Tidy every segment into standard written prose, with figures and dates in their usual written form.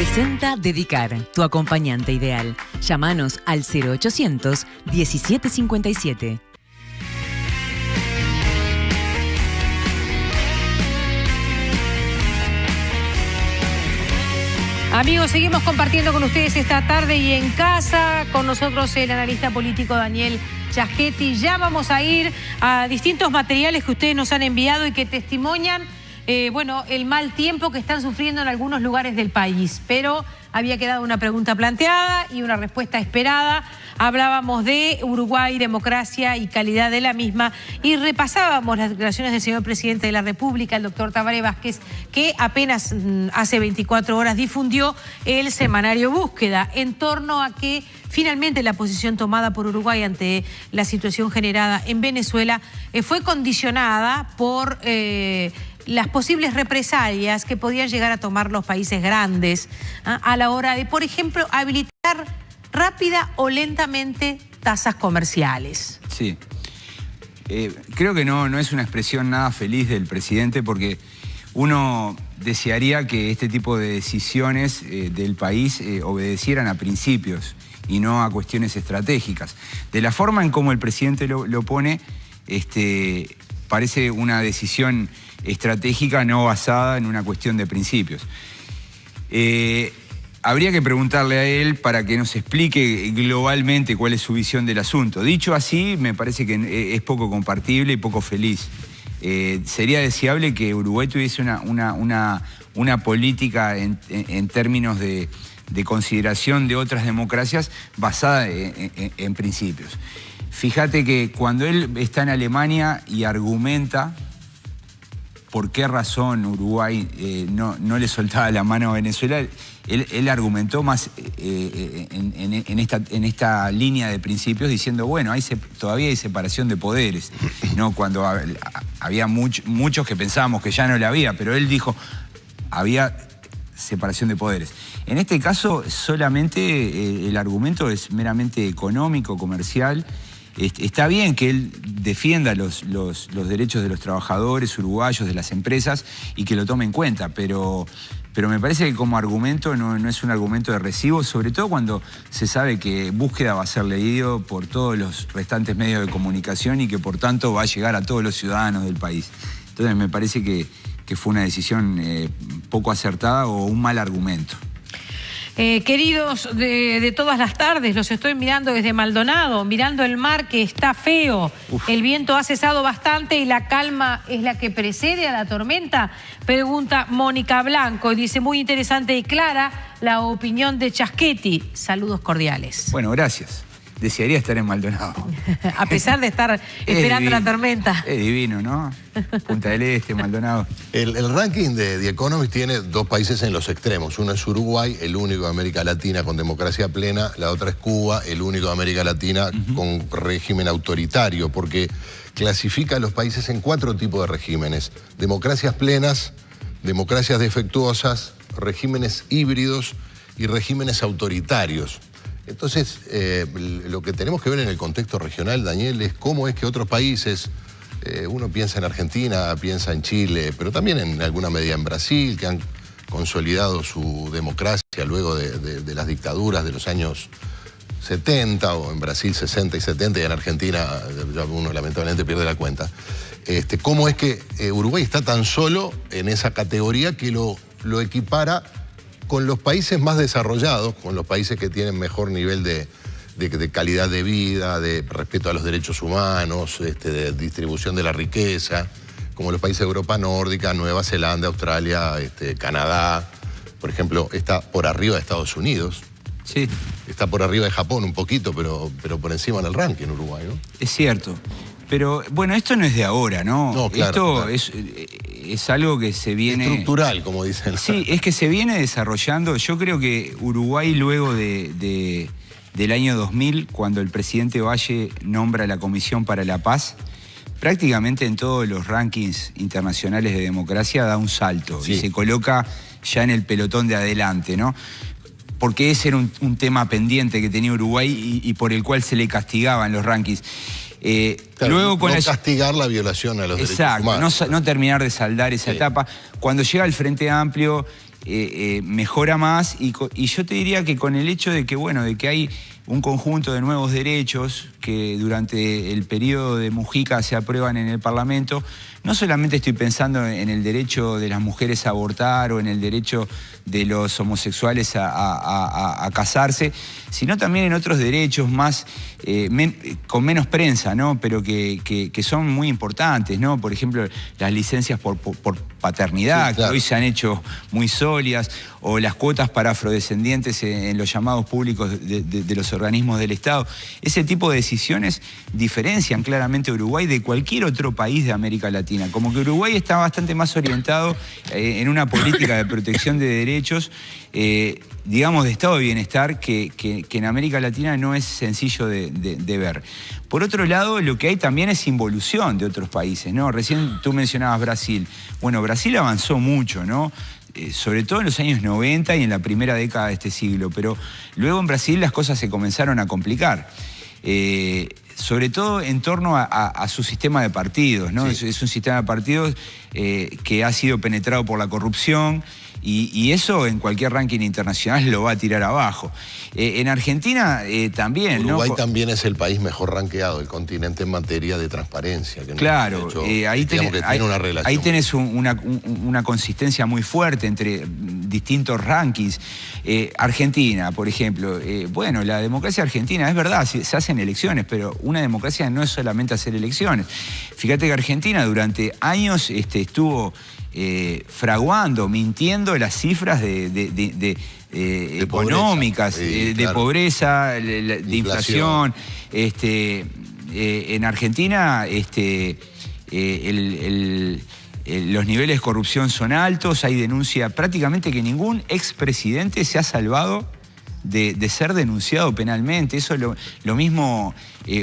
Presenta Dedicar, tu acompañante ideal. Llámanos al 0800 1757. Amigos, seguimos compartiendo con ustedes esta tarde y en casa. Con nosotros el analista político Daniel Chasquetti. Ya vamos a ir a distintos materiales que ustedes nos han enviado y que testimonian el mal tiempo que están sufriendo en algunos lugares del país. Pero había quedado una pregunta planteada y una respuesta esperada. Hablábamos de Uruguay, democracia y calidad de la misma, y repasábamos las declaraciones del señor presidente de la República, el doctor Tabaré Vázquez, que apenas hace 24 horas difundió el semanario Búsqueda en torno a que finalmente la posición tomada por Uruguay ante la situación generada en Venezuela fue condicionada por las posibles represalias que podían llegar a tomar los países grandes a la hora de, por ejemplo, habilitar rápida o lentamente tasas comerciales. Sí. Creo que no es una expresión nada feliz del presidente, porque uno desearía que este tipo de decisiones del país obedecieran a principios y no a cuestiones estratégicas. De la forma en cómo el presidente lo pone, parece una decisión estratégica no basada en una cuestión de principios. Habría que preguntarle a él para que nos explique globalmente cuál es su visión del asunto. Dicho así, me parece que es poco compartible y poco feliz. Sería deseable que Uruguay tuviese una política en términos de consideración de otras democracias basada en principios. Fíjate que cuando él está en Alemania y argumenta por qué razón Uruguay no le soltaba la mano a Venezuela, él argumentó más en esta línea de principios, diciendo, bueno, todavía hay separación de poderes, ¿no? Cuando había muchos que pensábamos que ya no la había, pero él dijo, había separación de poderes. En este caso, solamente el argumento es meramente económico, comercial. Está bien que él defienda los derechos de los trabajadores uruguayos, de las empresas, y que lo tome en cuenta, pero me parece que como argumento no es un argumento de recibo, sobre todo cuando se sabe que Búsqueda va a ser leído por todos los restantes medios de comunicación y que por tanto va a llegar a todos los ciudadanos del país. Entonces me parece que fue una decisión poco acertada o un mal argumento. Queridos de todas las tardes, los estoy mirando desde Maldonado, mirando el mar que está feo. El viento ha cesado bastante y la calma es la que precede a la tormenta, pregunta Mónica Blanco. Y dice, muy interesante y clara la opinión de Chasquetti. Saludos cordiales. Bueno, gracias. Desearía estar en Maldonado. A pesar de estar esperando la tormenta. Es divino, ¿no? Punta del Este, Maldonado. El ranking de The Economist tiene dos países en los extremos. Uno es Uruguay, el único de América Latina con democracia plena. La otra es Cuba, el único de América Latina con régimen autoritario, porque clasifica a los países en 4 tipos de regímenes. Democracias plenas, democracias defectuosas, regímenes híbridos y regímenes autoritarios. Entonces, lo que tenemos que ver en el contexto regional, Daniel, es cómo es que otros países, uno piensa en Argentina, piensa en Chile, pero también en alguna medida en Brasil, que han consolidado su democracia luego de las dictaduras de los años 70, o en Brasil 60 y 70, y en Argentina ya uno lamentablemente pierde la cuenta. ¿Cómo es que Uruguay está tan solo en esa categoría que lo equipara con los países más desarrollados, con los países que tienen mejor nivel de calidad de vida, de respeto a los derechos humanos, de distribución de la riqueza, como los países de Europa nórdica, Nueva Zelanda, Australia, Canadá? Por ejemplo, está por arriba de Estados Unidos. Sí. Está por arriba de Japón un poquito, pero por encima en el ranking Uruguay, ¿no? Es cierto. Pero, bueno, esto no es de ahora, ¿no? No, claro, esto es algo que se viene... estructural, como dicen. Sí, es que se viene desarrollando. Yo creo que Uruguay, luego del año 2000, cuando el presidente Valle nombra la Comisión para la Paz, prácticamente en todos los rankings internacionales de democracia da un salto, sí, y se coloca ya en el pelotón de adelante, ¿no? Porque ese era un tema pendiente que tenía Uruguay y por el cual se le castigaba en los rankings. Claro, luego con no castigar la violación a los derechos humanos. No terminar de saldar esa etapa. Cuando llega el Frente Amplio mejora más y yo te diría que con el hecho de que, bueno, de que hay un conjunto de nuevos derechos que durante el periodo de Mujica se aprueban en el Parlamento, no solamente estoy pensando en el derecho de las mujeres a abortar o en el derecho de los homosexuales a casarse, sino también en otros derechos más, con menos prensa, ¿no? Pero que son muy importantes, ¿no? Por ejemplo, las licencias por paternidad, sí, claro, que hoy se han hecho muy sólidas, o las cuotas para afrodescendientes en los llamados públicos de los organismos del Estado. Ese tipo de decisiones diferencian claramente a Uruguay de cualquier otro país de América Latina. Como que Uruguay está bastante más orientado en una política de protección de derechos, digamos, de estado de bienestar, que en América Latina no es sencillo de ver. Por otro lado, lo que hay también es involución de otros países, ¿no? Recién tú mencionabas Brasil. Bueno, Brasil avanzó mucho, ¿no? Sobre todo en los años 90 y en la primera década de este siglo, pero luego en Brasil las cosas se comenzaron a complicar. Sobre todo en torno a su sistema de partidos, ¿no? Sí. Es un sistema de partidos que ha sido penetrado por la corrupción y eso en cualquier ranking internacional lo va a tirar abajo. En Argentina también, Uruguay, ¿no? También es el país mejor rankeado del continente en materia de transparencia. Que claro, no hecho, ahí tenés una consistencia muy fuerte entre distintos rankings. Argentina, por ejemplo, bueno, la democracia argentina, es verdad, se hacen elecciones, pero una democracia no es solamente hacer elecciones. Fíjate que Argentina durante años estuvo fraguando, mintiendo las cifras económicas, sí, claro, de pobreza, de inflación. En Argentina los niveles de corrupción son altos, hay denuncia, prácticamente que ningún expresidente se ha salvado de ser denunciado penalmente. Eso lo mismo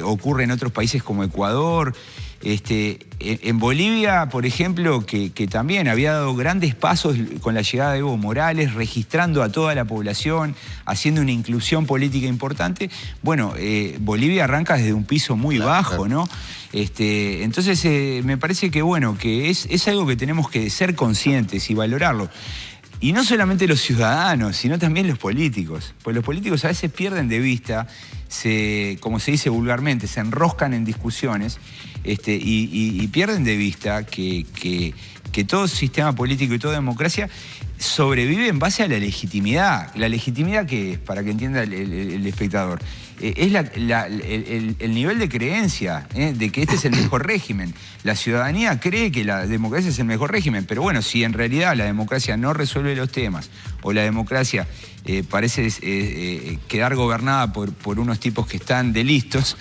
ocurre en otros países como Ecuador. En Bolivia, por ejemplo, que también había dado grandes pasos con la llegada de Evo Morales, registrando a toda la población, haciendo una inclusión política importante. Bueno, Bolivia arranca desde un piso muy bajo, ¿no? Entonces, me parece que, bueno, que es algo que tenemos que ser conscientes y valorarlo. Y no solamente los ciudadanos, sino también los políticos. Pues los políticos a veces pierden de vista, como se dice vulgarmente, se enroscan en discusiones y pierden de vista que todo sistema político y toda democracia sobrevive en base a la legitimidad. ¿La legitimidad qué es? Para que entienda el espectador. Es el nivel de creencia de que este es el mejor régimen. La ciudadanía cree que la democracia es el mejor régimen, pero bueno, si en realidad la democracia no resuelve los temas o la democracia parece quedar gobernada por unos tipos que están de listos,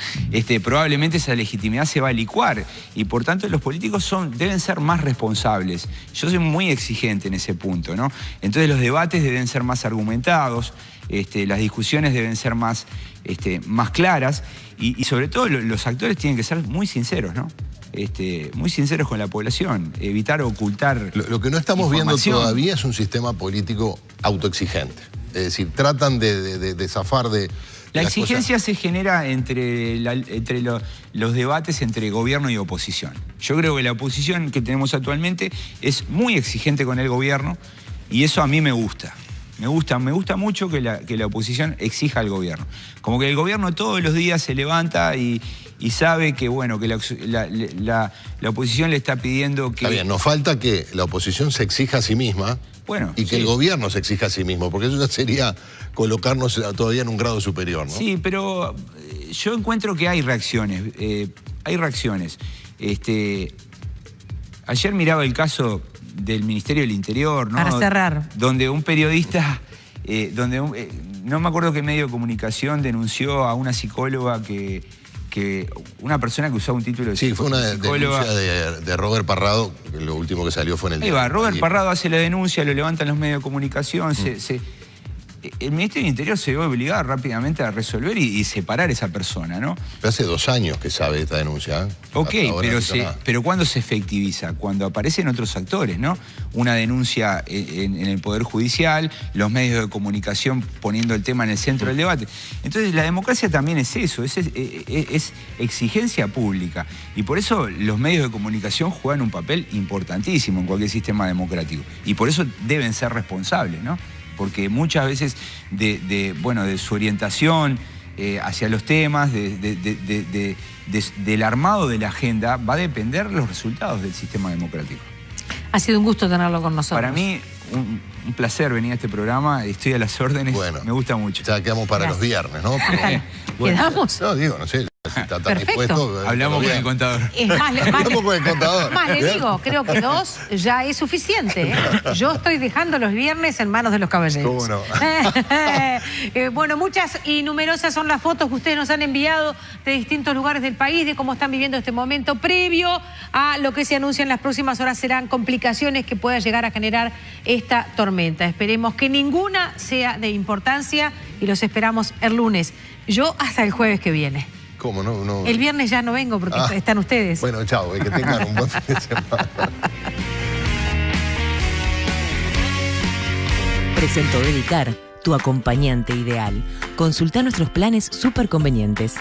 probablemente esa legitimidad se va a licuar y por tanto los políticos deben ser más responsables. Yo soy muy exigente en ese punto, ¿no? Entonces los debates deben ser más argumentados, las discusiones deben ser más claras y sobre todo los actores tienen que ser muy sinceros, ¿no? Muy sinceros con la población, evitar ocultar. Lo que no estamos viendo todavía es un sistema político autoexigente. Es decir, tratan de zafar de... La exigencia se genera entre los debates entre gobierno y oposición. Yo creo que la oposición que tenemos actualmente es muy exigente con el gobierno y eso a mí me gusta. Me gusta mucho que la oposición exija al gobierno. Como que el gobierno todos los días se levanta y sabe que, bueno, que la oposición le está pidiendo que... Está bien, nos falta que la oposición se exija a sí misma, bueno, y que el gobierno se exija a sí mismo, porque eso ya sería colocarnos todavía en un grado superior, ¿no? Sí, pero yo encuentro que hay reacciones. Ayer miraba el caso del Ministerio del Interior, ¿no? Para cerrar. Donde un periodista, no me acuerdo qué medio de comunicación, denunció a una psicóloga una persona que usaba un título de psicóloga. Sí, fue una denuncia de Robert Parrado, que lo último que salió fue en el... Ahí va, Robert Parrado hace la denuncia, lo levantan los medios de comunicación, el Ministerio del Interior se ve obligado rápidamente a resolver y separar a esa persona, ¿no? Pero hace 2 años que sabe esta denuncia, ¿eh? Ok, pero ¿cuándo se efectiviza? Cuando aparecen otros actores, ¿no? Una denuncia en el Poder Judicial, los medios de comunicación poniendo el tema en el centro del debate. Entonces la democracia también es eso, es exigencia pública. Y por eso los medios de comunicación juegan un papel importantísimo en cualquier sistema democrático. Y por eso deben ser responsables, ¿no? Porque muchas veces de su orientación hacia los temas, del armado de la agenda, va a depender los resultados del sistema democrático. Ha sido un gusto tenerlo con nosotros. Para mí, un placer venir a este programa, estoy a las órdenes, bueno, me gusta mucho. Ya quedamos para los viernes, ¿no? Pero, bueno, ¿quedamos? No, digo, no sé. Si está tan dispuesto, hablamos con el contador. Hablamos con el contador. Más le digo, creo que 2 ya es suficiente, ¿eh? Yo estoy dejando los viernes en manos de los caballeros. ¿Cómo no? Bueno, muchas y numerosas son las fotos que ustedes nos han enviado de distintos lugares del país, de cómo están viviendo este momento previo a lo que se anuncia en las próximas horas. Serán complicaciones que pueda llegar a generar esta tormenta. Esperemos que ninguna sea de importancia y los esperamos el lunes. Yo hasta el jueves que viene. ¿Cómo no? El viernes ya no vengo porque están ustedes. Bueno, chao, que tengan un buen fin de semana. Presentó Dedicar, tu acompañante ideal. Consulta nuestros planes súper convenientes.